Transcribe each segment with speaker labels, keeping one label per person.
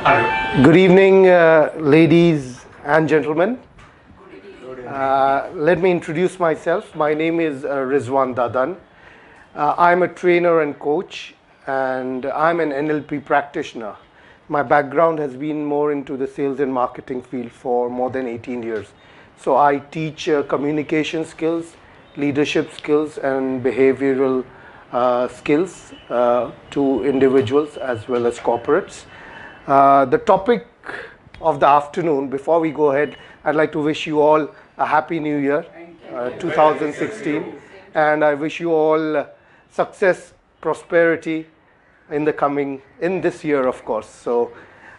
Speaker 1: Good evening, ladies and gentlemen. Let me introduce myself. My name is Rizwan Dadan. I'm a trainer and coach, and I'm an NLP practitioner. My background has been more into the sales and marketing field for more than 18 years. So I teach communication skills, leadership skills, and behavioral skills to individuals as well as corporates. The topic of the afternoon, before we go ahead, I'd like to wish you all a happy new year, 2016, and I wish you all success, prosperity in this year, of course. So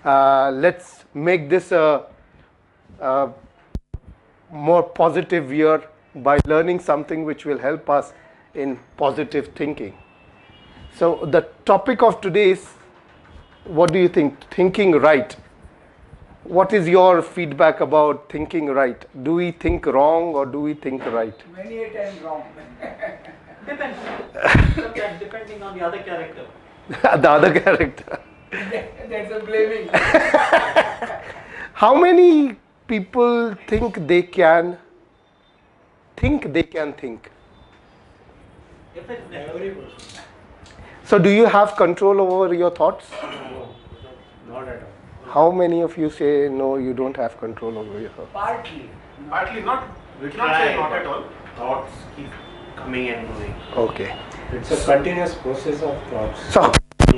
Speaker 1: let's make this a more positive year by learning something which will help us in positive thinking. So the topic of today is, what do you think? Thinking right. What is your feedback about thinking right? Do we think wrong or do we think right?
Speaker 2: Many a time wrong.
Speaker 3: Depends. Sometimes depending on the other character.
Speaker 1: The other character.
Speaker 2: That's a blaming.
Speaker 1: How many people think they can think?
Speaker 3: If it's
Speaker 2: Every person.
Speaker 1: So do you have control over your thoughts?
Speaker 2: Not at all.
Speaker 1: How many of you say no, you don't have control over your thoughts?
Speaker 4: Partly not. We cannot say not at all. Thoughts keep coming and going.
Speaker 1: Okay.
Speaker 2: It's a continuous process of thoughts.
Speaker 1: So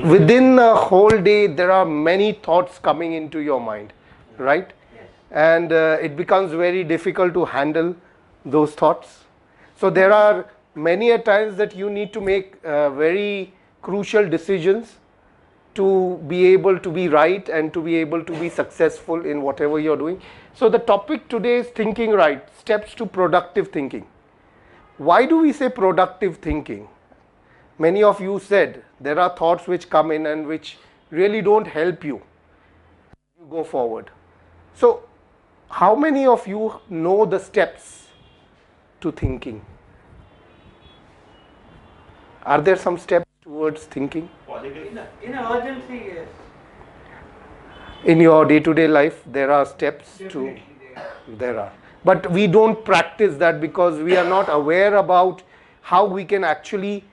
Speaker 1: within a whole day, there are many thoughts coming into your mind, right?
Speaker 3: Yes.
Speaker 1: And it becomes very difficult to handle those thoughts. So there are many a times that you need to make very crucial decisions to be able to be right and to be able to be successful in whatever you're doing. So the topic today is thinking right, steps to productive thinking. Why do we say productive thinking? Many of you said there are thoughts which come in and which really don't help you go forward. So how many of you know the steps to thinking? Are there some steps towards thinking?
Speaker 3: In an urgency, yes.
Speaker 1: In your day-to-day life, there are steps to. There are. But we don't practice that because we are not aware about how we can actually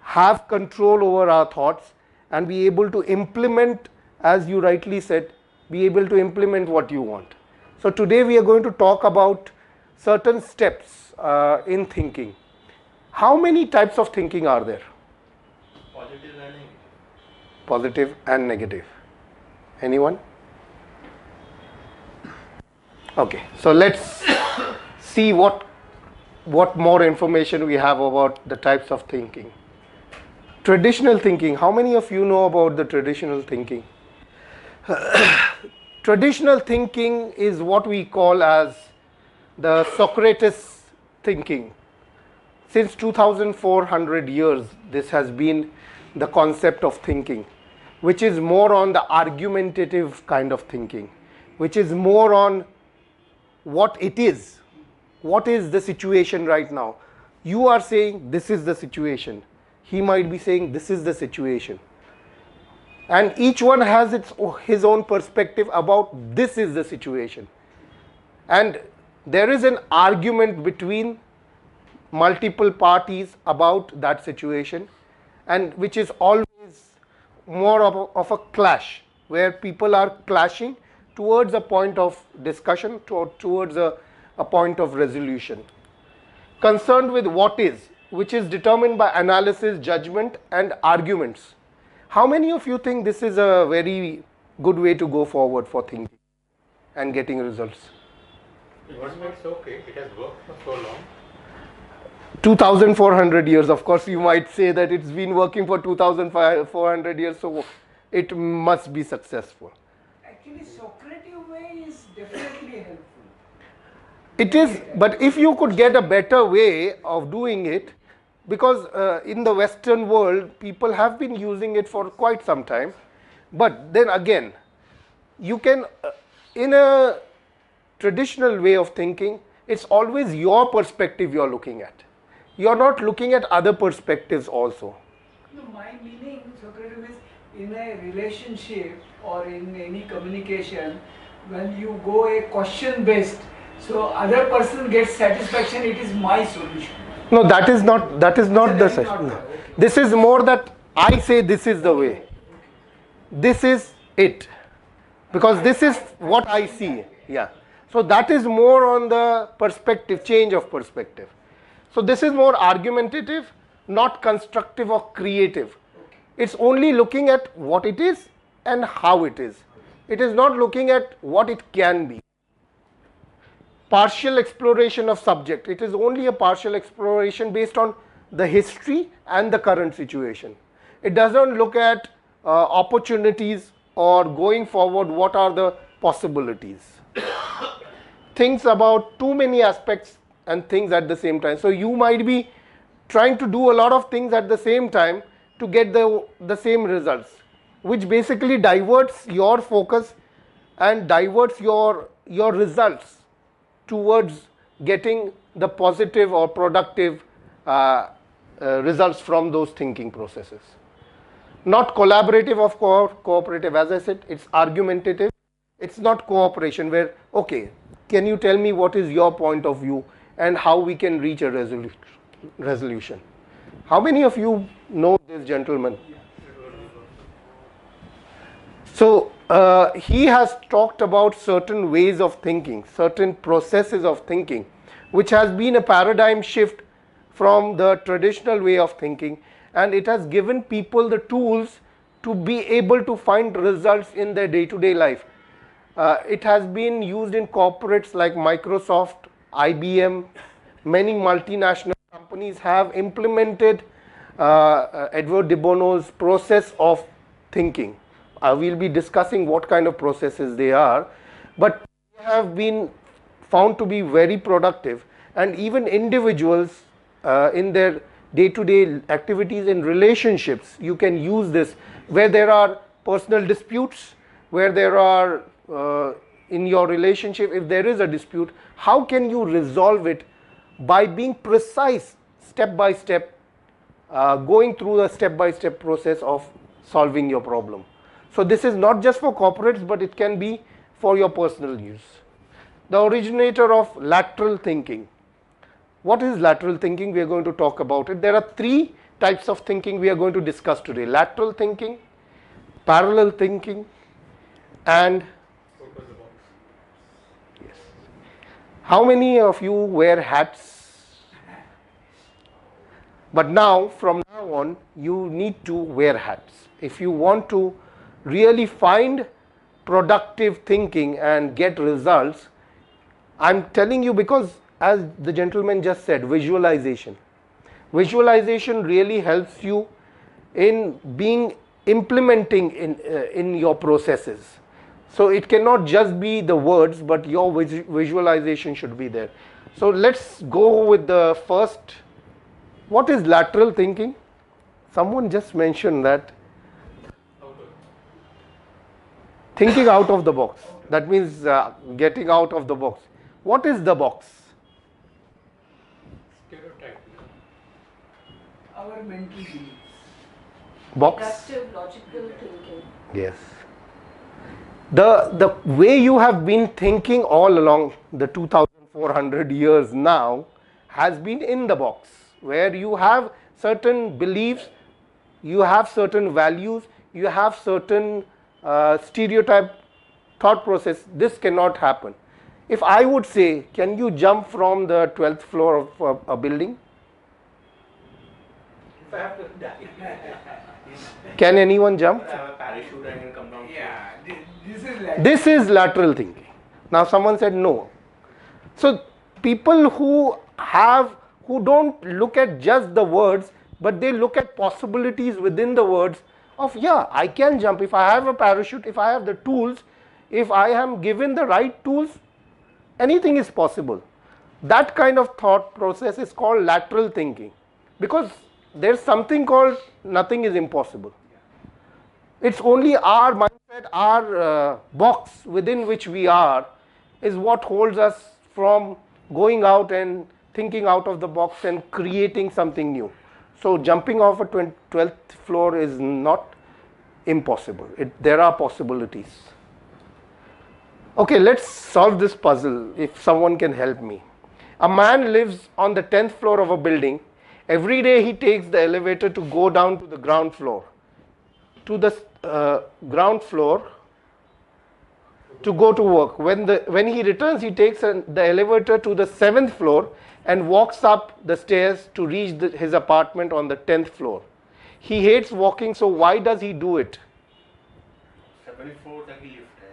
Speaker 1: have control over our thoughts and be able to implement, as you rightly said, be able to implement what you want. So today we are going to talk about certain steps in thinking. How many types of thinking are there?
Speaker 4: Positive and negative.
Speaker 1: Positive and negative. Anyone? Okay, so let's see what more information we have about the types of thinking. Traditional thinking. How many of you know about the traditional thinking? Traditional thinking is what we call as the Socrates thinking. Since 2400 years, this has been the concept of thinking, which is more on the argumentative kind of thinking, which is more on what it is. What is the situation right now? You are saying this is the situation. He might be saying this is the situation. And each one has his own perspective about this is the situation. And there is an argument between multiple parties about that situation, and which is always more of a clash, where people are clashing towards a point of discussion, towards a point of resolution. Concerned with what is, which is determined by analysis, judgment, and arguments. How many of you think this is a very good way to go forward for thinking and getting results?
Speaker 4: It's okay. It has worked for so long.
Speaker 1: 2400 years, of course you might say that it's been working for 2400 years, so it must be successful.
Speaker 2: Actually, Socratic way is definitely helpful.
Speaker 1: It is, but if you could get a better way of doing it, because in the Western world people have been using it for quite some time, but then again you can in a traditional way of thinking, it's always your perspective you're looking at. You're not looking at other perspectives also.
Speaker 2: No, my meaning, Socrates, is in a relationship or in any communication, when you go a question based, so other person gets satisfaction, it is my solution.
Speaker 1: No, that is not the
Speaker 2: That is not
Speaker 1: session.
Speaker 2: the- okay.
Speaker 1: This is more that I say this is the way. This is it. Because this is what I see. Yeah. So that is more on the perspective, change of perspective. So this is more argumentative, not constructive or creative. It's only looking at what it is and how it is. It is not looking at what it can be. Partial exploration of subject. It is only a partial exploration based on the history and the current situation. It does not look at opportunities or going forward what are the possibilities. Thinks about too many aspects and things at the same time. So you might be trying to do a lot of things at the same time to get the same results, which basically diverts your focus and diverts your results towards getting the positive or productive results from those thinking processes. Not collaborative or cooperative. As I said, it's argumentative. It's not cooperation where, okay, can you tell me what is your point of view and how we can reach a resolution. How many of you know this gentleman? So he has talked about certain ways of thinking, certain processes of thinking, which has been a paradigm shift from the traditional way of thinking, and it has given people the tools to be able to find results in their day-to-day life. It has been used in corporates like Microsoft, IBM. Many multinational companies have implemented Edward de Bono's process of thinking. We'll be discussing what kind of processes they are, but they have been found to be very productive, and even individuals in their day-to-day activities in relationships, you can use this where there are personal disputes, where there are in your relationship, if there is a dispute, how can you resolve it by being precise, step by step, going through the step-by-step process of solving your problem. So this is not just for corporates, but it can be for your personal use. The originator of lateral thinking. What is lateral thinking? We are going to talk about it. There are three types of thinking we are going to discuss today. Lateral thinking, parallel thinking, and yes. How many of you wear hats? But now, from now on, you need to wear hats. If you want to really find productive thinking and get results, I'm telling you, because as the gentleman just said, visualization. Visualization really helps you in being implementing in your processes. So it cannot just be the words, but your visualization should be there. So let's go with the first. What is lateral thinking? Someone just mentioned that. Thinking out of the box. That means getting out of the box. What is the box?
Speaker 2: Our mental beliefs.
Speaker 1: Box?
Speaker 5: Inductive logical thinking.
Speaker 1: Yes. The way you have been thinking all along the 2400 years now has been in the box, where you have certain beliefs, you have certain values, you have certain stereotype thought process. This cannot happen. If I would say, can you jump from the 12th floor of a building?
Speaker 3: If I have to die.
Speaker 1: Can anyone jump?
Speaker 4: I have a parachute, I can come down.
Speaker 2: Yeah, this is like
Speaker 1: This is lateral thinking. Now someone said no. So people who don't look at just the words, but they look at possibilities within the words of, yeah, I can jump if I have a parachute, if I have the tools, if I am given the right tools, anything is possible. That kind of thought process is called lateral thinking, because there's something called nothing is impossible. It's only our mindset, our box within which we are is what holds us from going out and thinking out of the box and creating something new. So jumping off a 12th floor is not impossible. There are possibilities. Okay, let's solve this puzzle if someone can help me. A man lives on the 10th floor of a building. Every day he takes the elevator to go down to the ground floor. To the ground floor to go to work. When he returns, he takes the elevator to the 7th floor and walks up the stairs to reach his apartment on the 10th floor. He hates walking, so why does he do it?
Speaker 4: 74 तक ही lift है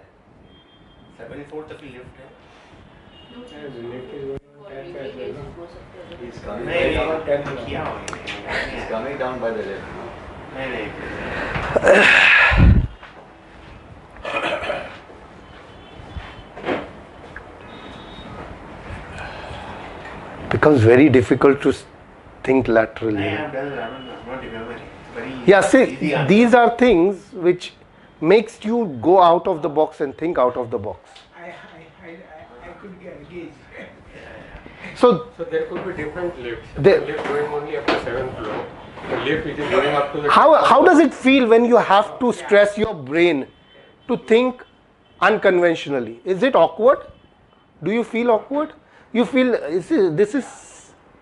Speaker 4: 74 तक ही lift है
Speaker 3: He's coming
Speaker 4: नहीं
Speaker 3: down.
Speaker 4: नहीं किया होगा
Speaker 3: He's coming down by the lift.
Speaker 4: नहीं नहीं
Speaker 1: Becomes very difficult to think laterally.
Speaker 4: नहीं I'm not remembering. Very
Speaker 1: Yeah, see,
Speaker 4: easy answer.
Speaker 1: these are things which makes you go out of the box and think out of the box.
Speaker 2: I could gauge.
Speaker 1: So
Speaker 6: So there could be different lifts.
Speaker 1: There-
Speaker 6: The lift going only up to 7th floor. The lift which is going up to the
Speaker 1: how does it feel when you have to stress your brain to think unconventionally? Is it awkward? Do you feel awkward? You feel this is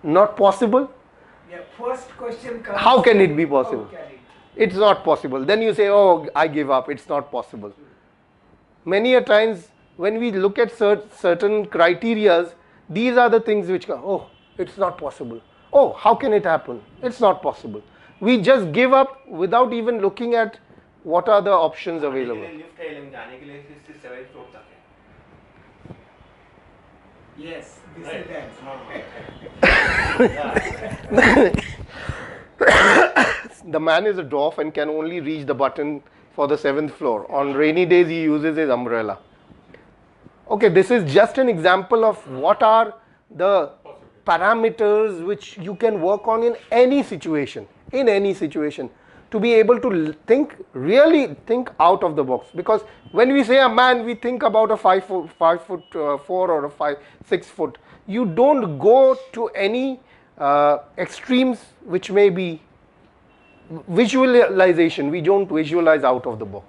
Speaker 1: not possible?
Speaker 2: Yeah, first question comes.
Speaker 1: How can it be possible?
Speaker 2: How can it?
Speaker 1: It's not possible. Then you say, oh, I give up. It's not possible. Many a times when we look at certain criterias, these are the things which come, oh, it's not possible. Oh, how can it happen? It's not possible. We just give up without even looking at what are the options available.
Speaker 4: Lift है लेकिन जाने के लिए 67 floor तक है
Speaker 2: Yes, this
Speaker 4: Right.
Speaker 2: is that.
Speaker 1: The man is a dwarf and can only reach the button for the 7th floor. On rainy days, he uses his umbrella. Okay, this is just an example of what are the parameters which you can work on in any situation, to be able to really think out of the box. Because when we say a man, we think about a 5 foot 4 or a 6 foot. You don't go to any extremes which may be visualization. We don't visualize out of the box.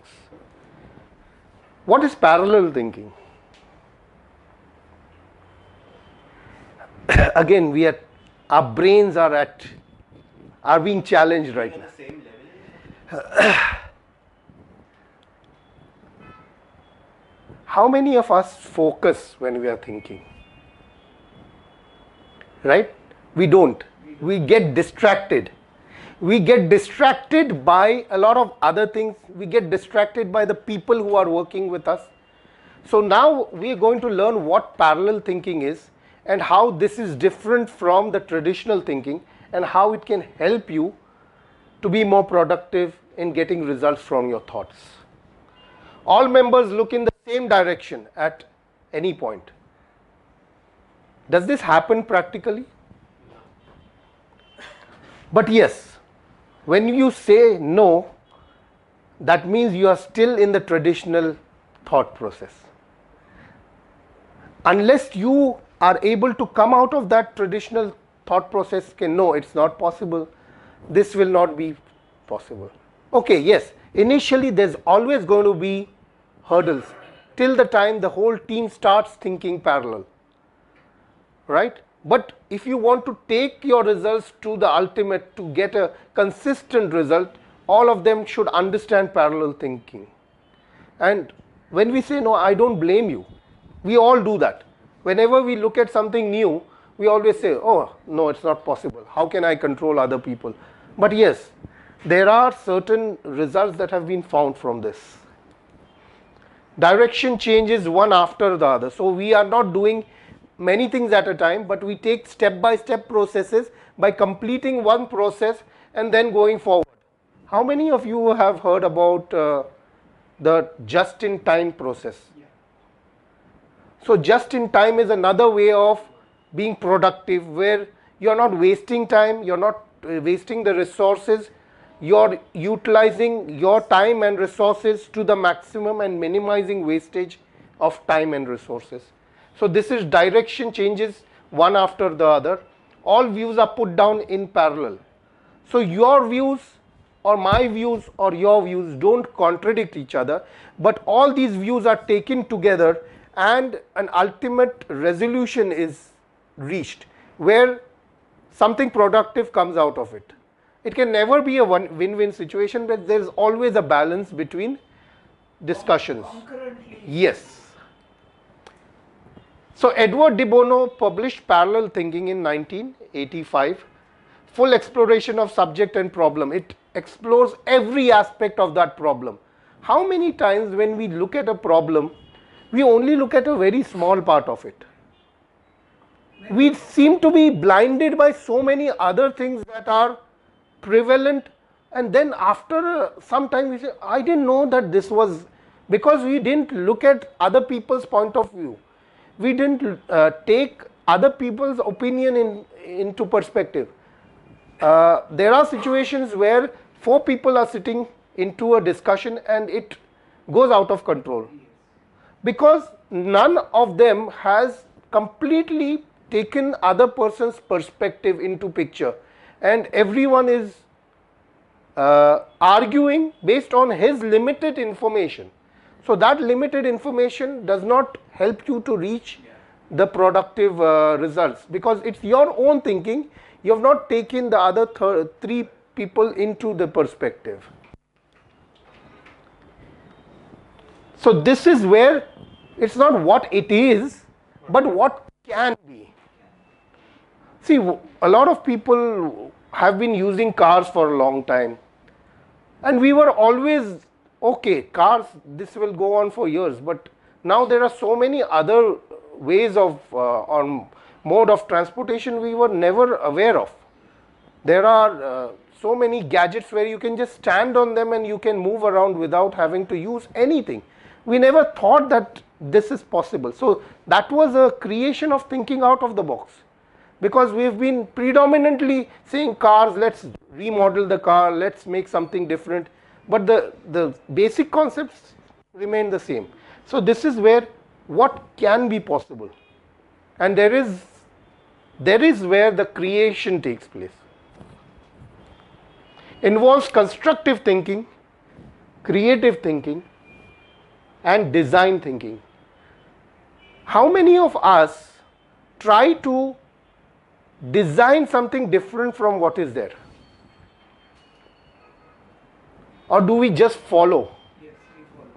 Speaker 1: What is parallel thinking? Again, our brains are being challenged right
Speaker 4: on
Speaker 1: now.
Speaker 4: the same level
Speaker 1: How many of us focus when we are thinking? Right? We don't. We get distracted. We get distracted by a lot of other things. We get distracted by the people who are working with us. So now we are going to learn what parallel thinking is and how this is different from the traditional thinking and how it can help you to be more productive in getting results from your thoughts. All members look in the same direction at any point. Does this happen practically? But yes, when you say no, that means you are still in the traditional thought process. Unless you are able to come out of that traditional thought process, no, it's not possible, this will not be possible. Okay, yes, initially there's always going to be hurdles till the time the whole team starts thinking parallel, right? But if you want to take your results to the ultimate, to get a consistent result, all of them should understand parallel thinking. And when we say no, I don't blame you. We all do that. Whenever we look at something new, we always say, oh, no, it's not possible. How can I control other people? But yes, there are certain results that have been found from this. Direction changes one after the other. So we are not doing many things at a time, but we take step-by-step processes by completing one process and then going forward. How many of you have heard about the just-in-time process? So just-in-time is another way of being productive, where you're not wasting time, you're not wasting the resources, you're utilizing your time and resources to the maximum and minimizing wastage of time and resources. So this is direction changes one after the other. All views are put down in parallel. So your views or my views or your views don't contradict each other, but all these views are taken together and an ultimate resolution is reached where something productive comes out of it. It can never be a win-win situation, but there is always a balance between discussions.
Speaker 2: Concurrently.
Speaker 1: Yes. So Edward de Bono published Parallel Thinking in 1985, full exploration of subject and problem. It explores every aspect of that problem. How many times when we look at a problem, we only look at a very small part of it? We seem to be blinded by so many other things that are prevalent, and then after some time we say, I didn't know that this was, because we didn't look at other people's point of view. We didn't take other people's opinion into perspective. There are situations where 4 people are sitting into a discussion and it goes out of control because none of them has completely taken other person's perspective into picture, and everyone is arguing based on his limited information. So that limited information does not help you to reach the productive results, because it's your own thinking. You have not taken the other 3 people into the perspective. So this is where it's not what it is, but what can be. See, a lot of people have been using cars for a long time, and we were always, okay, cars, this will go on for years, but now there are so many other ways of or mode of transportation we were never aware of. There are so many gadgets where you can just stand on them and you can move around without having to use anything. We never thought that this is possible. So that was a creation of thinking out of the box, because we've been predominantly saying cars, let's remodel the car, let's make something different, but the basic concepts remain the same. So this is where what can be possible, and there is where the creation takes place. Involves constructive thinking, creative thinking, and design thinking. How many of us try to design something different from what is there? Or do we just follow?
Speaker 2: Yes, we follow.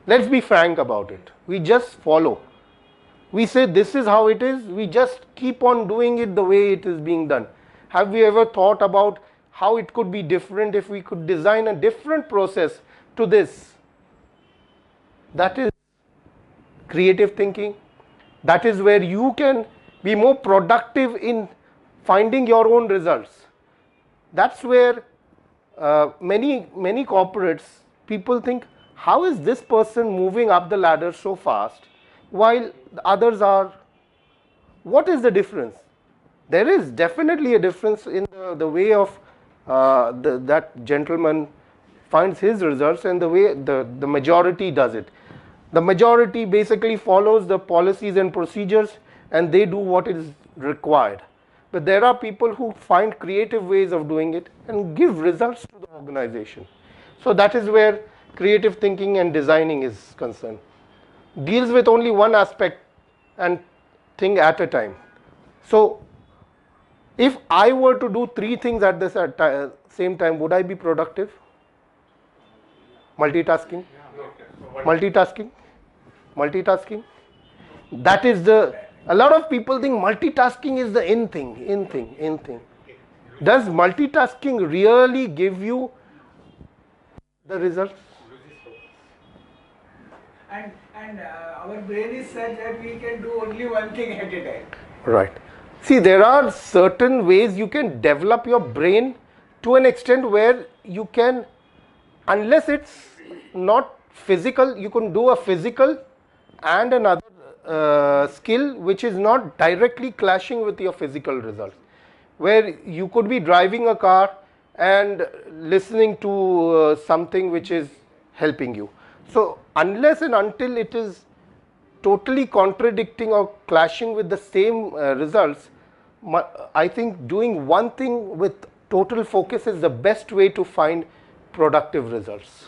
Speaker 1: Let's be frank about it. We just follow. We say this is how it is, we just keep on doing it the way it is being done. Have we ever thought about how it could be different if we could design a different process to this? That is creative thinking. That is where you can be more productive in finding your own results. That's where many corporates, people think, how is this person moving up the ladder so fast while the others are? What is the difference? There is definitely a difference in the way of that gentleman finds his results and the way the majority does it. The majority basically follows the policies and procedures and they do what is required. But there are people who find creative ways of doing it and give results to the organization. So that is where creative thinking and designing is concerned. Deals with only one aspect and thing at a time. So if I were to do 3 things at the same time, would I be productive? Multitasking? Multitasking. That is a lot of people think multitasking is the in thing. Does multitasking really give you the results?
Speaker 2: And our brain is such that we can do only one thing at a time.
Speaker 1: Right. See, there are certain ways you can develop your brain to an extent where you can, unless it's not physical, you can do a physical and another skill which is not directly clashing with your physical results, where you could be driving a car and listening to something which is helping you. So unless and until it is totally contradicting or clashing with the same results, I think doing one thing with total focus is the best way to find productive results.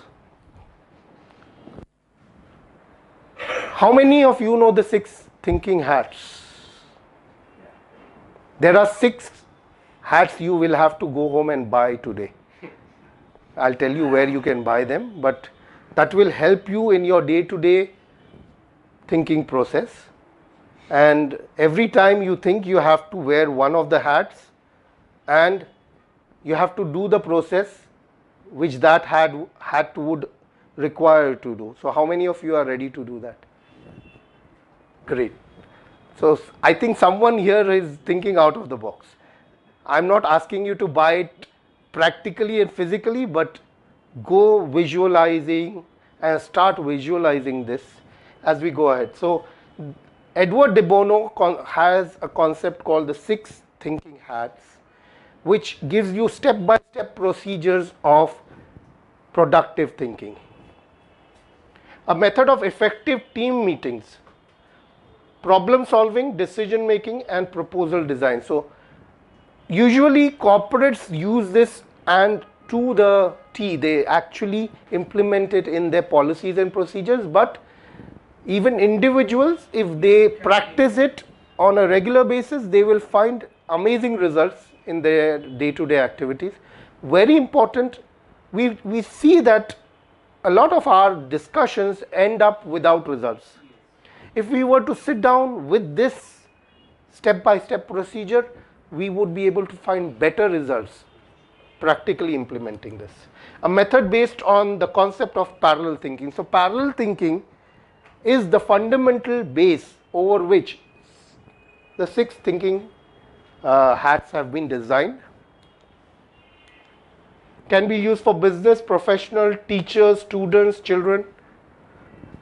Speaker 1: How many of you know the 6 thinking hats? There are 6 hats you will have to go home and buy today. I'll tell you where you can buy them, but that will help you in your day-to-day thinking process. And every time you think, you have to wear one of the hats and you have to do the process which that hat would require to do. So how many of you are ready to do that? Great. So I think someone here is thinking out of the box. I'm not asking you to buy it practically and physically, but go visualizing and start visualizing this as we go ahead. So Edward de Bono has a concept called the 6 thinking hats, which gives you step-by-step procedures of productive thinking. A method of effective team meetings, problem solving, decision making, and proposal design. So usually corporates use this, and to the T, they actually implement it in their policies and procedures, but even individuals, if they practice it on a regular basis, they will find amazing results in their day-to-day activities. Very important, we see that a lot of our discussions end up without results. If we were to sit down with this step-by-step procedure, we would be able to find better results practically implementing this. A method based on the concept of parallel thinking. So parallel thinking is the fundamental base over which the 6 thinking hats have been designed. Can be used for business, professional, teachers, students, children.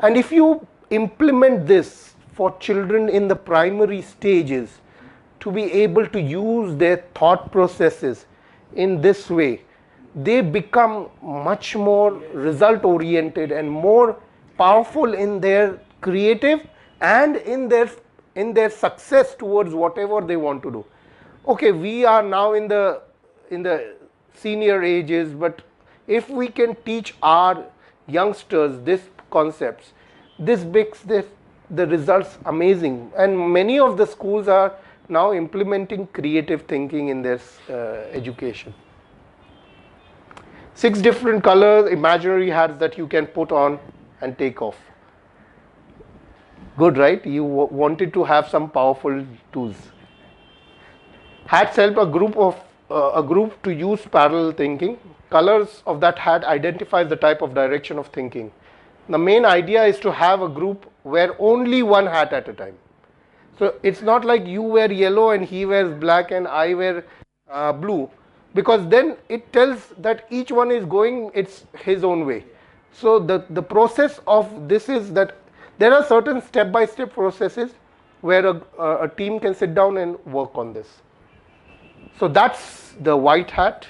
Speaker 1: And if you implement this for children in the primary stages to be able to use their thought processes in this way, they become much more result oriented and more powerful in their creative and in their success towards whatever they want to do. Okay, we are now in the senior ages, but if we can teach our youngsters these concepts, this makes the results amazing. And many of the schools are now implementing creative thinking in their education. 6 different colors, imaginary hats that you can put on and take off. Good, right? You wanted to have some powerful tools. Hats help a group to use parallel thinking. Colors of that hat identifies the type of direction of thinking. The main idea is to have a group wear only one hat at a time. So it's not like you wear yellow and he wears black and I wear blue, because then it tells that each one is going his own way. So the process of this is that there are certain step-by-step processes where a team can sit down and work on this. So that's the white hat.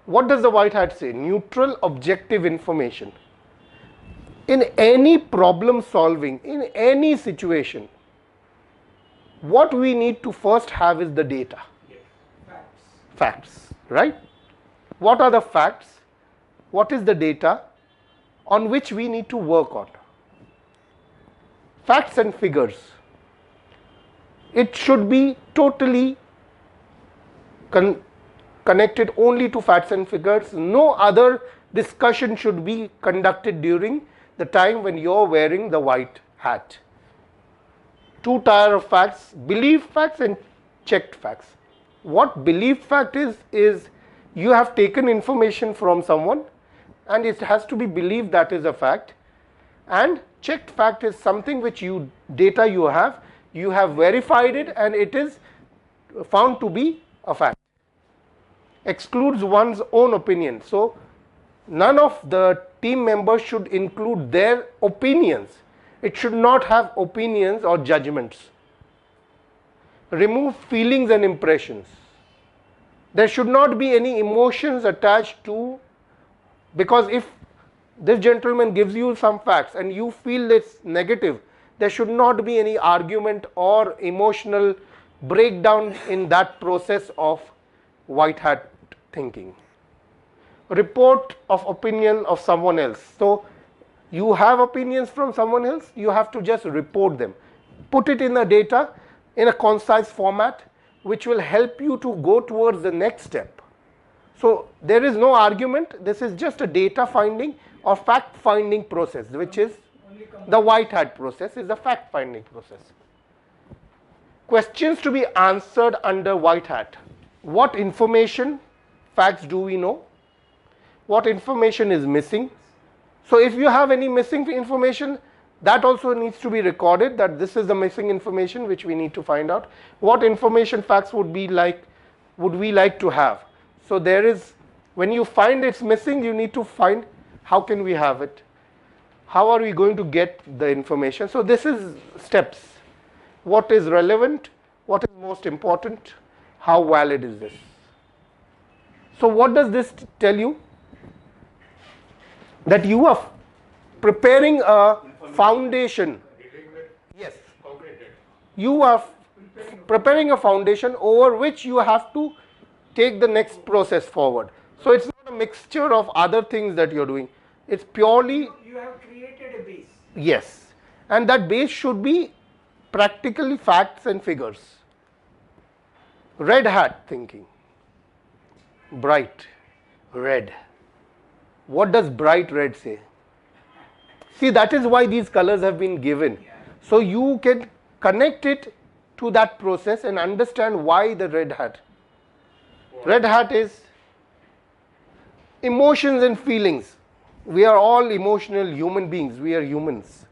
Speaker 1: What does the white hat say? Neutral, objective information. In any problem solving, in any situation, what we need to first have is the data. Facts, right? What are the facts? What is the data on which we need to work on? Facts and figures. It should be totally connected only to facts and figures. No other discussion should be conducted during the time when you're wearing the white hat. 2 tier of facts: believed facts and checked facts. What believed fact is you have taken information from someone and it has to be believed that is a fact, and checked fact is something which data you have verified it and it is found to be a fact. Excludes one's own opinion. So none of the team members should include their opinions. It should not have opinions or judgments. Remove feelings and impressions. There should not be any emotions attached to, because if this gentleman gives you some facts and you feel it's negative, there should not be any argument or emotional breakdown in that process of white hat thinking. Report of opinion of someone else. So you have opinions from someone else, you have to just report them. Put it in the data in a concise format which will help you to go towards the next step. So there is no argument, this is just a data finding or fact finding process, which is the white hat process, is the fact finding process. Questions to be answered under white hat. What information, facts do we know? What information is missing? So if you have any missing information, that also needs to be recorded, that this is the missing information which we need to find out. What information, facts would we like to have? So there is, when you find it's missing, you need to find how can we have it? How are we going to get the information? So this is steps. What is relevant? What is most important? How valid is this? So what does this tell you? That you are preparing a foundation. Yes. You are preparing a foundation over which you have to take the next process forward. So it's not a mixture of other things that you're doing. It's purely,
Speaker 2: You have created a base.
Speaker 1: yes. And that base should be practically facts and figures. Red hat thinking. Bright red. What does bright red say? See, that is why these colors have been given. So you can connect it to that process and understand why the red hat. Red hat is emotions and feelings. We are all emotional human beings. We are humans.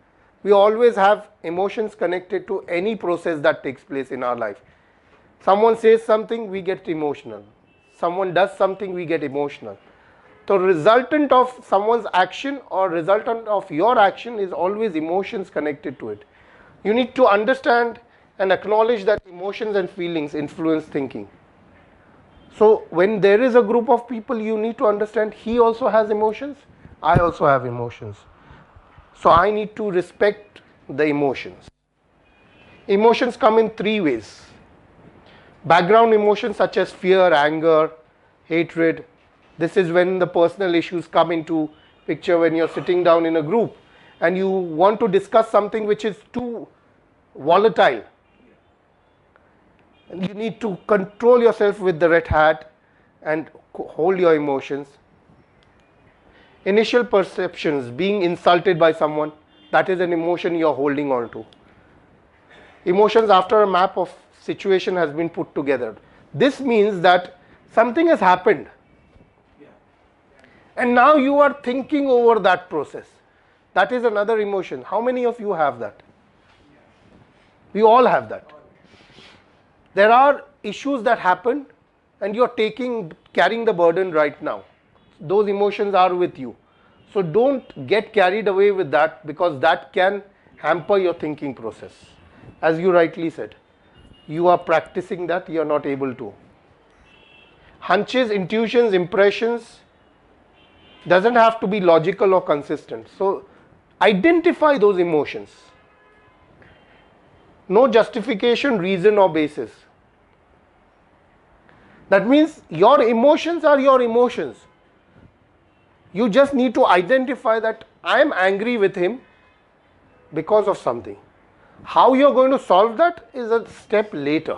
Speaker 1: We always have emotions connected to any process that takes place in our life. Someone says something, we get emotional. Someone does something, we get emotional. The resultant of someone's action or resultant of your action is always emotions connected to it. You need to understand and acknowledge that emotions and feelings influence thinking. So when there is a group of people, you need to understand he also has emotions, I also have emotions. So I need to respect the emotions. Emotions come in three ways. Background emotions such as fear, anger, hatred. This is when the personal issues come into picture when you're sitting down in a group and you want to discuss something which is too volatile. And you need to control yourself with the red hat and hold your emotions. Initial perceptions, being insulted by someone, that is an emotion you're holding on to. Emotions after a map of situation has been put together. This means that something has happened. And now you are thinking over that process. That is another emotion. How many of you have that? We all have that. There are issues that happen and you are carrying the burden right now. Those emotions are with you. So don't get carried away with that, because that can hamper your thinking process. As you rightly said, you are practicing that, you are not able to. Hunches, intuitions, impressions doesn't have to be logical or consistent. So identify those emotions. No justification, reason or basis. That means your emotions are your emotions. You just need to identify that I am angry with him because of something. How you are going to solve that is a step later.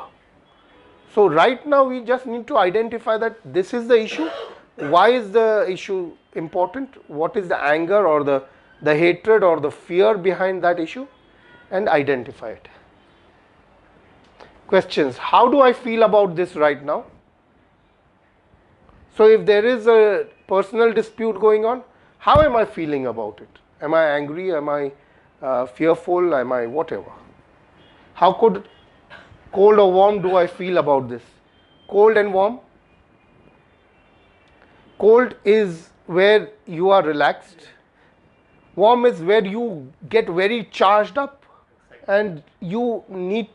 Speaker 1: So right now we just need to identify that this is the issue. Why is the issue important? What is the anger or the hatred or the fear behind that issue, and identify it. Questions. How do I feel about this right now? So if there is a personal dispute going on, how am I feeling about it? Am I angry? Am I fearful? Am I whatever? How cold or warm do I feel about this? Cold and warm. Cold is where you are relaxed. Warm is where you get very charged up and you need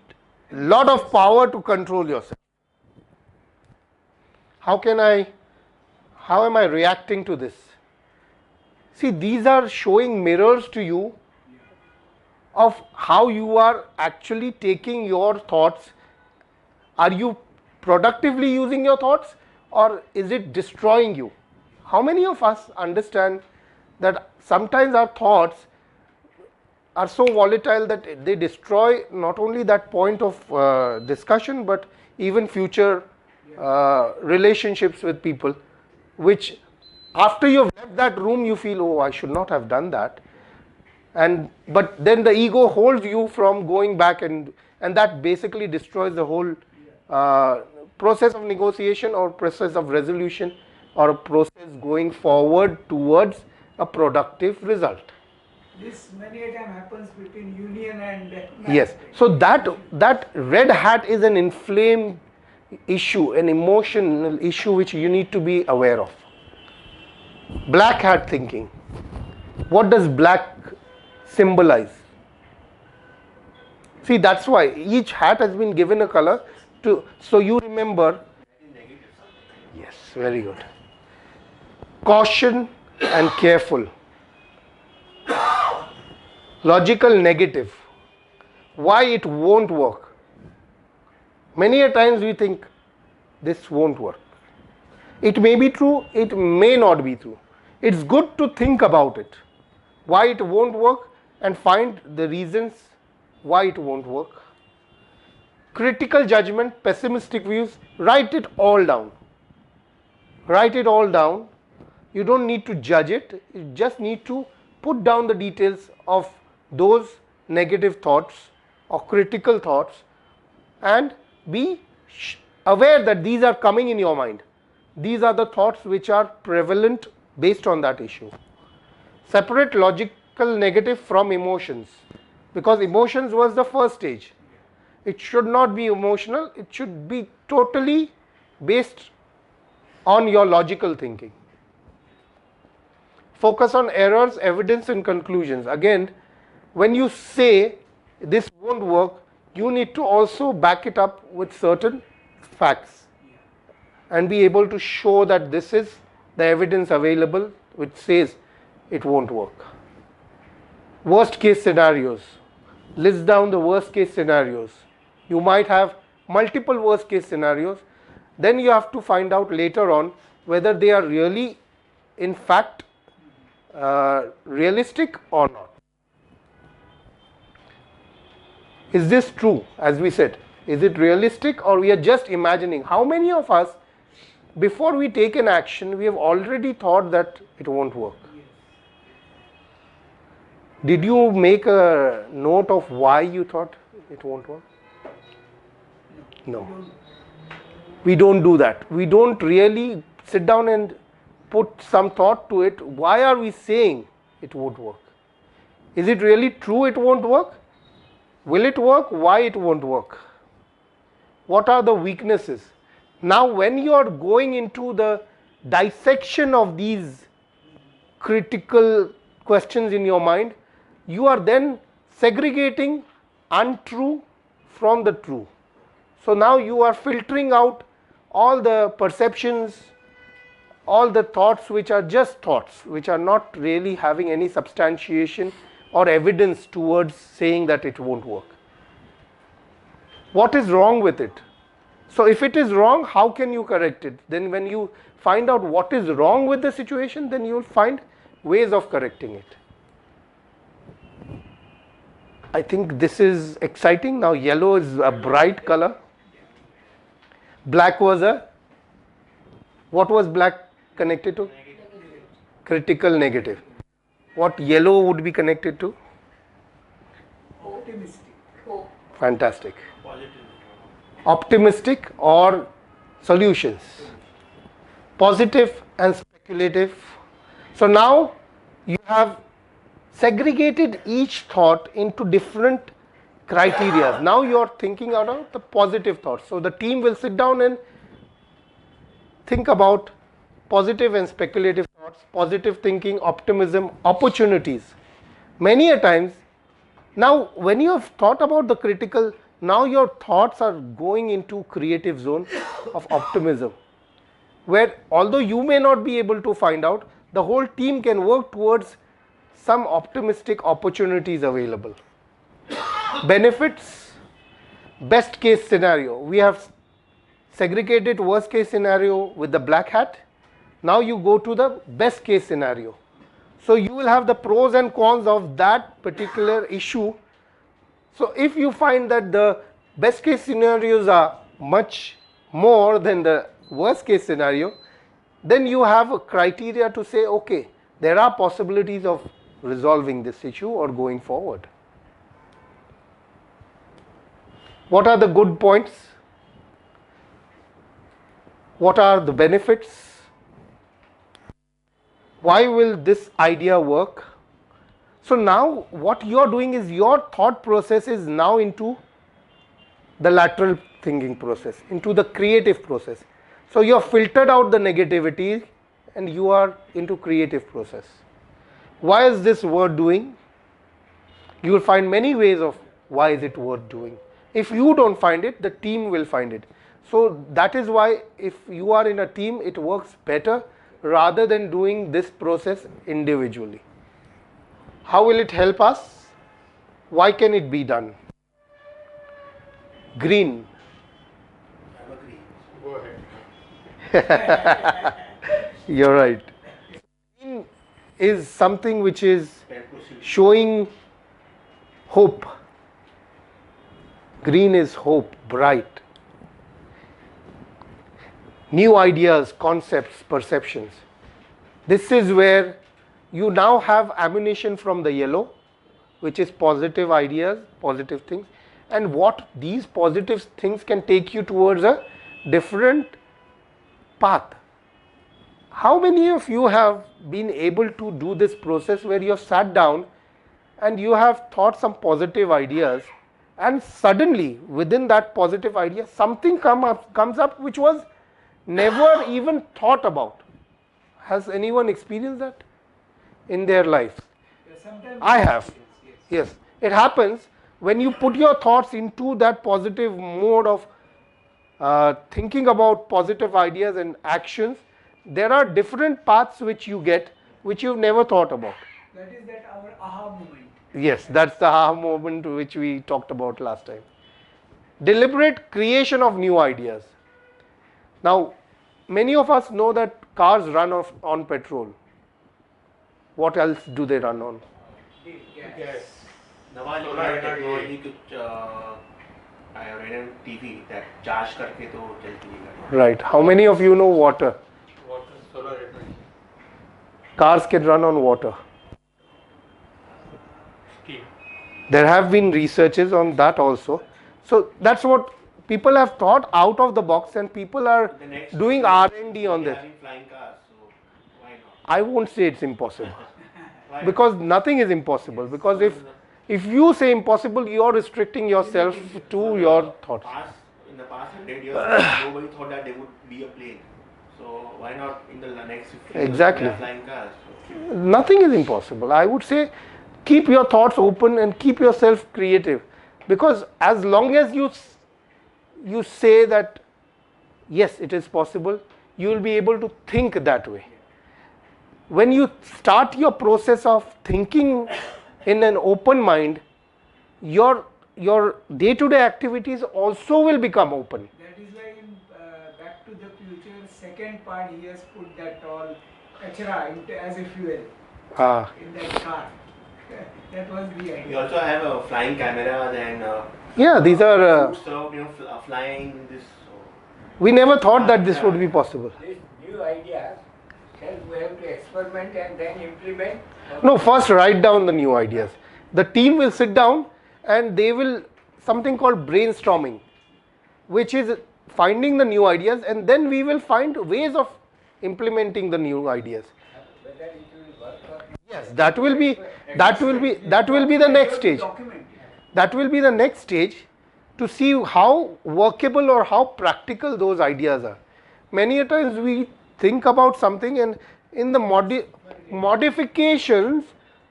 Speaker 1: a lot of power to control yourself. How am I reacting to this? See, these are showing mirrors to you of how you are actually taking your thoughts. Are you productively using your thoughts, or is it destroying you? How many of us understand that sometimes our thoughts are so volatile that they destroy not only that point of discussion, but even future relationships with people, which after you've left that room you feel, oh, I should not have done that, but then the ego holds you from going back, and that basically destroys the whole process of negotiation or process of resolution or a process going forward towards a productive result.
Speaker 2: This many a time happens between union and
Speaker 1: Yes, so that red hat is an inflamed issue, an emotional issue which you need to be aware of. Black hat thinking. What does black symbolize? See, that's why each hat has been given a color so you remember. Yes, very good. Caution and careful. Logical negative. Why it won't work? Many a times we think this won't work. It may be true, it may not be true. It's good to think about it. Why it won't work, and find the reasons why it won't work. Critical judgment, pessimistic views, write it all down. Write it all down. You don't need to judge it, you just need to put down the details of those negative thoughts or critical thoughts and be aware that these are coming in your mind. These are the thoughts which are prevalent based on that issue. Separate logical negative from emotions, because emotions was the first stage. It should not be emotional, it should be totally based on your logical thinking. Focus on errors, evidence and conclusions. Again, when you say this won't work, you need to also back it up with certain facts and be able to show that this is the evidence available which says it won't work. Worst case scenarios. List down the worst case scenarios. You might have multiple worst case scenarios. Then you have to find out later on whether they are really in fact realistic or not. Is this true? As we said, is it realistic or we are just imagining? How many of us, before we take an action, we have already thought that it won't work? Did you make a note of why you thought it won't work? No. We don't do that. We don't really sit down and put some thought to it. Why are we saying it won't work? Is it really true it won't work? Will it work? Why it won't work? What are the weaknesses? Now when you are going into the dissection of these critical questions in your mind, you are then segregating untrue from the true. So now you are filtering out all the perceptions, all the thoughts which are just thoughts, which are not really having any substantiation or evidence towards saying that it won't work. What is wrong with it? So if it is wrong, how can you correct it? Then when you find out what is wrong with the situation, then you will find ways of correcting it. I think this is exciting. Now yellow is a bright color. Black was what was black connected to? Critical negative. What yellow would be connected to?
Speaker 2: optimistic.
Speaker 5: Hope.
Speaker 1: Fantastic. Optimistic or solutions. Positive and speculative. So now you have segregated each thought into different criteria. Now you are thinking about the positive thoughts. So the team will sit down and think about positive and speculative thoughts, positive thinking, optimism, opportunities. Many a times, now when you have thought about the critical, now your thoughts are going into creative zone of optimism, where although you may not be able to find out, the whole team can work towards some optimistic opportunities available. Benefits, best case scenario. We have segregate it worst case scenario with the black hat. Now you go to the best case scenario. So you will have the pros and cons of that particular issue. So if you find that the best case scenarios are much more than the worst case scenario, then you have a criteria to say, okay, there are possibilities of resolving this issue or going forward. What are the good points? What are the benefits? Why will this idea work? So now what you are doing is your thought process is now into the lateral thinking process, into the creative process. So you have filtered out the negativity and you are into creative process. Why is this worth doing? You will find many ways of why is it worth doing. If you don't find it, the team will find it. So that is why if you are in a team, it works better rather than doing this process individually. How will it help us? Why can it be done? Green.
Speaker 6: Go ahead.
Speaker 1: You're right. Green is something which is showing hope. Green is hope, bright. New ideas, concepts, perceptions. This is where you now have ammunition from the yellow, which is positive ideas, positive things, and what these positive things can take you towards a different path. How many of you have been able to do this process where you have sat down and you have thought some positive ideas, and suddenly within that positive idea something comes up which was never even thought about? Has anyone experienced that in their life?
Speaker 2: Sometimes
Speaker 1: I have. Yes, it happens when you put your thoughts into that positive mode of thinking about positive ideas and actions. There are different paths which you get which you've never thought about.
Speaker 2: That is that our aha moment.
Speaker 1: Yes, that's the aha moment which we talked about last time. Deliberate creation of new ideas. Now, many of us know that cars run on petrol. What else do they run on?
Speaker 6: Yes.
Speaker 4: नवा technology कुछ I have read on TV that charge करके तो चलती है गाड़ी.
Speaker 1: Right. How many of you know water?
Speaker 6: Water, solar energy,
Speaker 1: Cars can run on water.
Speaker 6: steam.
Speaker 1: There have been researches on that also. So that's what people have thought out of the box, and people are
Speaker 4: The next
Speaker 1: doing R&D on
Speaker 4: we are
Speaker 1: this.
Speaker 4: having flying cars, so why not?
Speaker 1: I won't say it's impossible
Speaker 4: Why not?
Speaker 1: because nothing is impossible. Because if you say impossible, you are restricting yourself to your thoughts.
Speaker 4: In the past 100 years, nobody thought that there would be a plane. So why not in the next 50 years
Speaker 1: Exactly.
Speaker 4: we have flying cars? So,
Speaker 1: Nothing is impossible. I would say keep your thoughts open and keep yourself creative, because as long as you say that yes, it is possible, you will be able to think that way. When you start your process of thinking in an open mind, your day-to-day activities also will become open.
Speaker 2: That is why in Back to the Future second part he has put that all kachra as a fuel
Speaker 1: Ah,
Speaker 2: in that car. That was the
Speaker 4: we
Speaker 2: idea.
Speaker 4: also have a flying cameras and
Speaker 1: yeah, these are.
Speaker 4: food served, flying in this. So
Speaker 1: We never thought that this would be possible.
Speaker 7: These new ideas, then we have to experiment and then implement.
Speaker 1: No, first write down the new ideas. The team will sit down and they will something called brainstorming, which is finding the new ideas, and then we will find ways of implementing the new ideas.
Speaker 7: Whether it will work or not.
Speaker 1: Yes, that will be the next stage.
Speaker 2: Document.
Speaker 1: That will be the next stage to see how workable or how practical those ideas are. Many a times we think about something, and in the modifications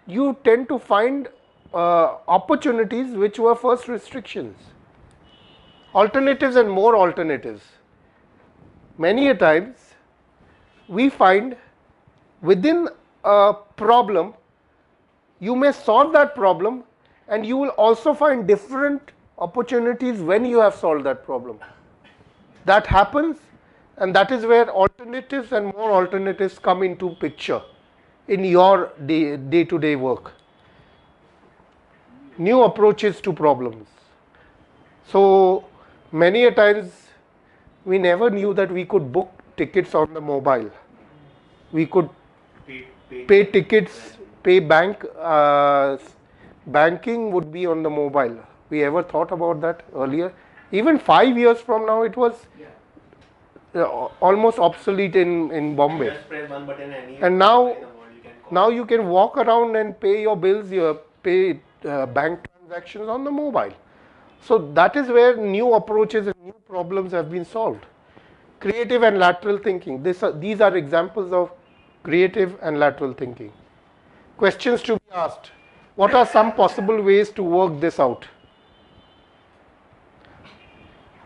Speaker 1: you tend to find opportunities which were first restrictions. Alternatives and more alternatives. Many a times we find within a problem you may solve that problem, and you will also find different opportunities when you have solved that problem. that happens, and that is where alternatives and more alternatives come into picture in your day-to-day work. New approaches to problems. So many a times we never knew that we could book tickets on the mobile. We could pay tickets, pay banking would be on the mobile. We ever thought about that earlier? Even 5 years from now, it was almost obsolete in Bombay.
Speaker 4: Just press one button
Speaker 1: And now you can walk around and pay your bills, pay bank transactions on the mobile. So that is where new approaches and new problems have been solved. Creative and lateral thinking. These are examples of creative and lateral thinking. Questions to be asked. What are some possible ways to work this out?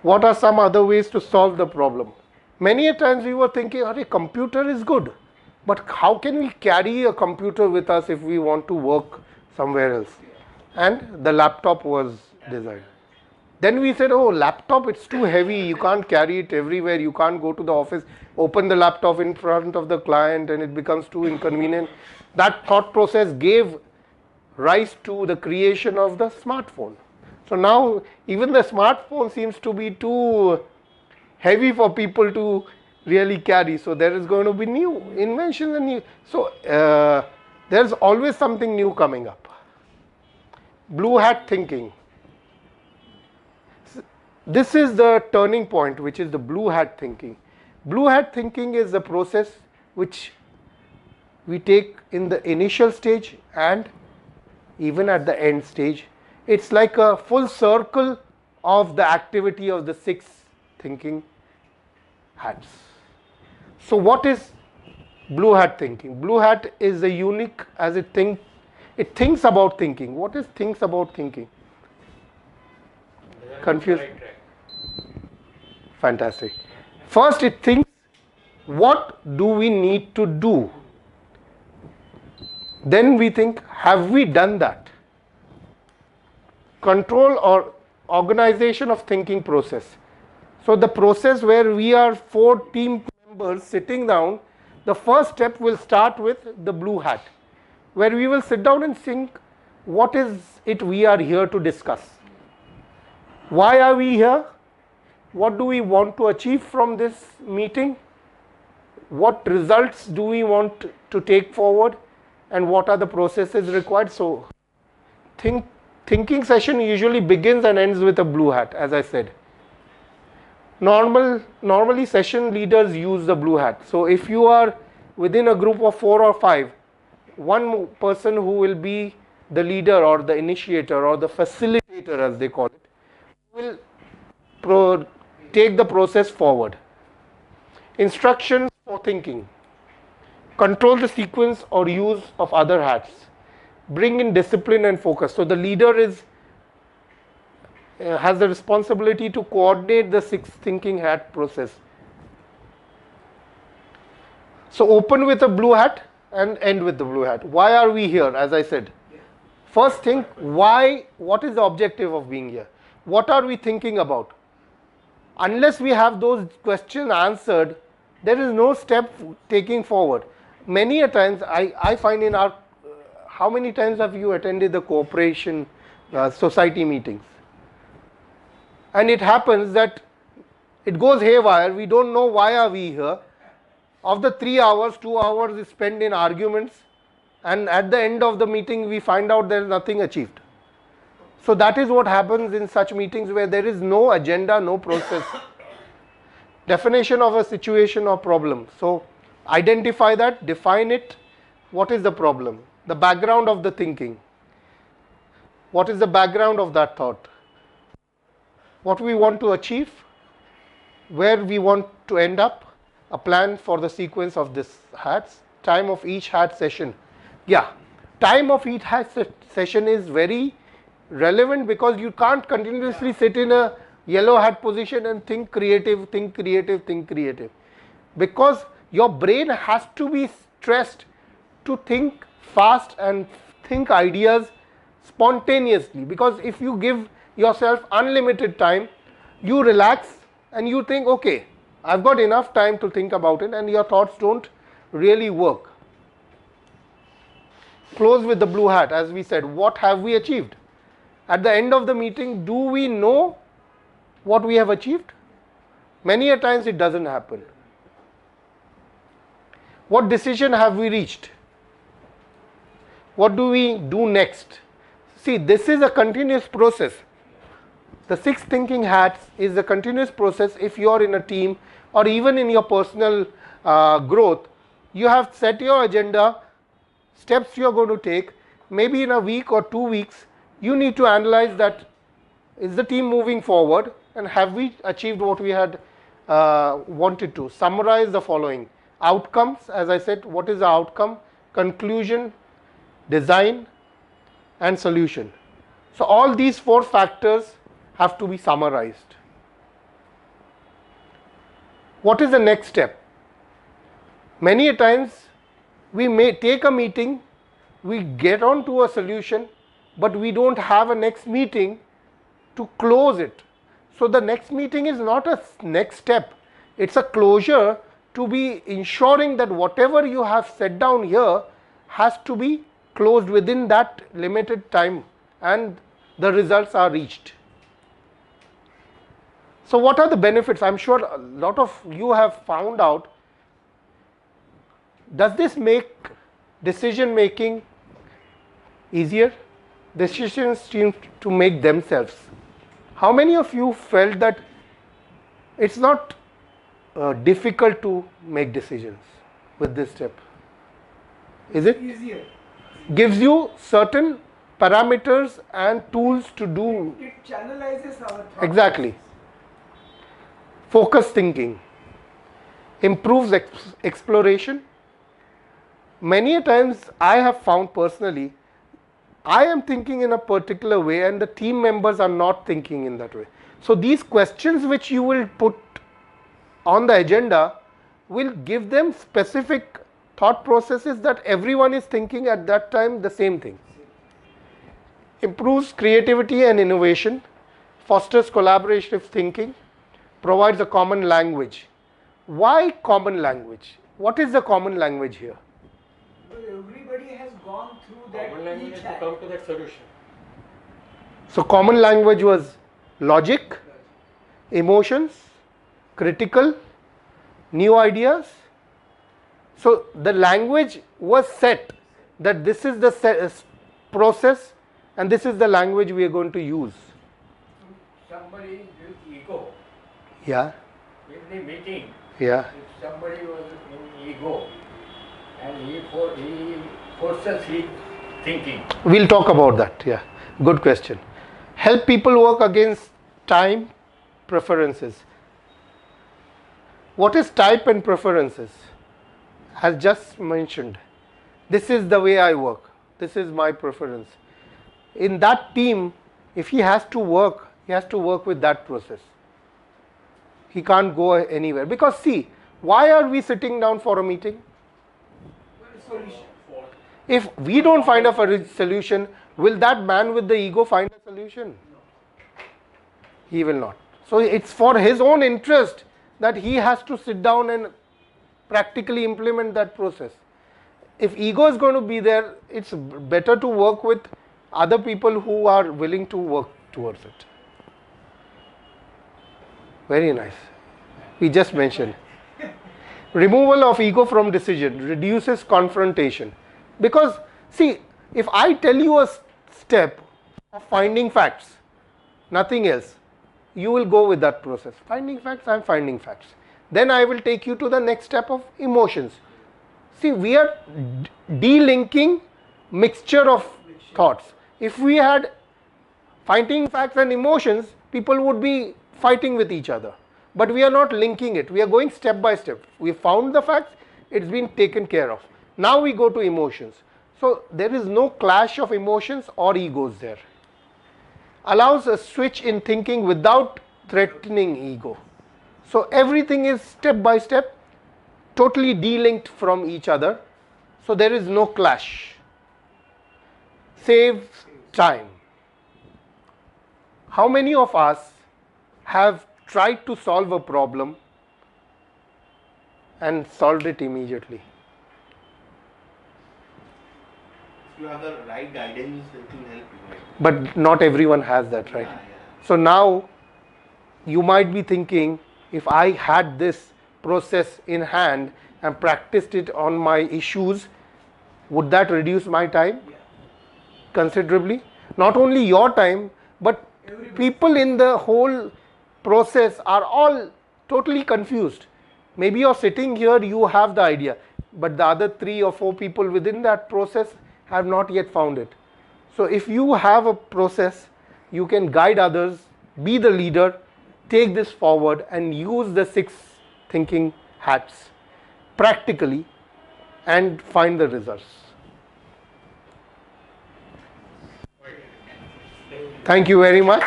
Speaker 1: What are some other ways to solve the problem? Many a times we were thinking, a computer is good, but how can we carry a computer with us if we want to work somewhere else? And the laptop was designed. Then we said, oh, laptop, it's too heavy, you can't carry it everywhere, you can't go to the office, open the laptop in front of the client, and it becomes too inconvenient. That thought process gave rise to the creation of the smartphone. So now even the smartphone seems to be too heavy for people to really carry. So there is going to be new inventions and new. So there's always something new coming up. Blue hat thinking. This is the turning point, which is the blue hat thinking. Blue hat thinking is the process which we take in the initial stage and even at the end stage. It's like a full circle of the activity of the 6 thinking hats. So what is blue hat thinking? Blue hat is a unique as it thinks about thinking. What is thinks about thinking? Confused? Fantastic. First it thinks, what do we need to do? Then we think, have we done that? Control or organization of thinking process. So the process where we are 4 team members sitting down, the first step will start with the blue hat, where we will sit down and think, what is it we are here to discuss? Why are we here? What do we want to achieve from this meeting? What results do we want to take forward? And what are the processes required? So thinking session usually begins and ends with a blue hat, as I said. Normally session leaders use the blue hat. So if you are within a group of 4 or 5, one person who will be the leader or the initiator or the facilitator, as they call it, will take the process forward. Instructions for thinking. Control the sequence or use of other hats. Bring in discipline and focus. So the leader has the responsibility to coordinate the 6 thinking hat process. So open with a blue hat and end with the blue hat. Why are we here? As I said, first think why. What is the objective of being here? What are we thinking about? Unless we have those questions answered, there is no step taking forward. Many a times I find in our how many times have you attended the cooperation society meetings? And it happens that it goes haywire. We don't know why are we here. Of the 3 hours, 2 hours is spent in arguments, and at the end of the meeting we find out there is nothing achieved. So that is what happens in such meetings where there is no agenda, no process. Definition of a situation or problem. So identify that, define it. What is the problem? The background of the thinking. What is the background of that thought? What we want to achieve? Where we want to end up? A plan for the sequence of this hats. Time of each hat session. Yeah, time of each hat session is very relevant because you can't continuously sit in a yellow hat position and think creative, think creative, think creative. Because your brain has to be stressed to think fast and think ideas spontaneously. Because if you give yourself unlimited time, you relax and you think, okay, I've got enough time to think about it, and your thoughts don't really work. Close with the blue hat, as we said, what have we achieved? At the end of the meeting, do we know what we have achieved? Many a times it doesn't happen. What decision have we reached? What do we do next? See, this is a continuous process. The 6 thinking hats is a continuous process. If you are in a team or even in your personal growth, you have set your agenda, steps you are going to take. Maybe in a week or 2 weeks, you need to analyze that, is the team moving forward and have we achieved what we had wanted to. Summarize the following outcomes. As I said, what is the outcome, conclusion, design and solution. So all these 4 factors have to be summarized. What is the next step? Many a times we may take a meeting, we get on to a solution, but we don't have a next meeting to close it. So the next meeting is not a next step, it's a closure to be ensuring that whatever you have set down here has to be closed within that limited time and the results are reached. So what are the benefits? I'm sure a lot of you have found out. Does this make decision making easier? Decisions seem to make themselves. How many of you felt that it's not difficult to make decisions with this step? Is it?
Speaker 2: Easier.
Speaker 1: Gives you certain parameters and tools to do.
Speaker 2: It channelizes our thoughts.
Speaker 1: Exactly. Focus thinking. Improves exploration. Many a times I have found personally, I am thinking in a particular way and the team members are not thinking in that way. So these questions which you will put on the agenda will give them specific thought processes that everyone is thinking at that time the same thing. Improves creativity and innovation, fosters collaborative thinking, provides a common language. Why common language? What is the common language here?
Speaker 2: Well, everybody has gone through that.
Speaker 6: Common language
Speaker 2: each
Speaker 6: is to
Speaker 2: had.
Speaker 6: come to that solution.
Speaker 1: So common language was logic, emotions, critical, new ideas. So the language was set that this is the process and this is the language we are going to use.
Speaker 7: Somebody with ego
Speaker 1: Yeah,
Speaker 7: in the meeting.
Speaker 1: yeah.
Speaker 7: If somebody was in ego and he forces his thinking.
Speaker 1: We'll talk about that. Yeah, good question. Help people work against time preferences. What is type and preferences? As just mentioned, this is the way I work. This is my preference. In that team, if he has to work, he has to work with that process. He can't go anywhere. Because see, why are we sitting down for a meeting?
Speaker 2: Solution.
Speaker 1: If we don't find a solution, will that man with the ego find a solution? He will not. So it's for his own interest that he has to sit down and practically implement that process. If ego is going to be there, it's better to work with other people who are willing to work towards it. Very nice. We just mentioned. Removal of ego from decision reduces confrontation. Because see, if I tell you a step of finding facts, nothing else, you will go with that process. Finding facts, I am finding facts. Then I will take you to the next step of emotions. See, we are delinking mixture of thoughts. If we had finding facts and emotions, people would be fighting with each other. But we are not linking it. We are going step by step. We found the facts, it's been taken care of. Now we go to emotions. So there is no clash of emotions or egos there. Allows a switch in thinking without threatening ego. So everything is step by step, totally delinked from each other. So there is no clash. Saves time. How many of us have tried to solve a problem and solved it immediately.
Speaker 4: If you have the right guidance, it will help you. Right?
Speaker 1: But not everyone has that, right?
Speaker 4: Yeah.
Speaker 1: So now you might be thinking, if I had this process in hand and practiced it on my issues, would that reduce my time considerably? Not only your time, but people in the whole process are all totally confused. Maybe you're sitting here, you have the idea, but the other 3 or 4 people within that process have not yet found it. So if you have a process, you can guide others, be the leader, take this forward and use the 6 thinking hats practically and find the results. Thank you very much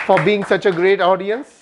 Speaker 1: for being such a great audience.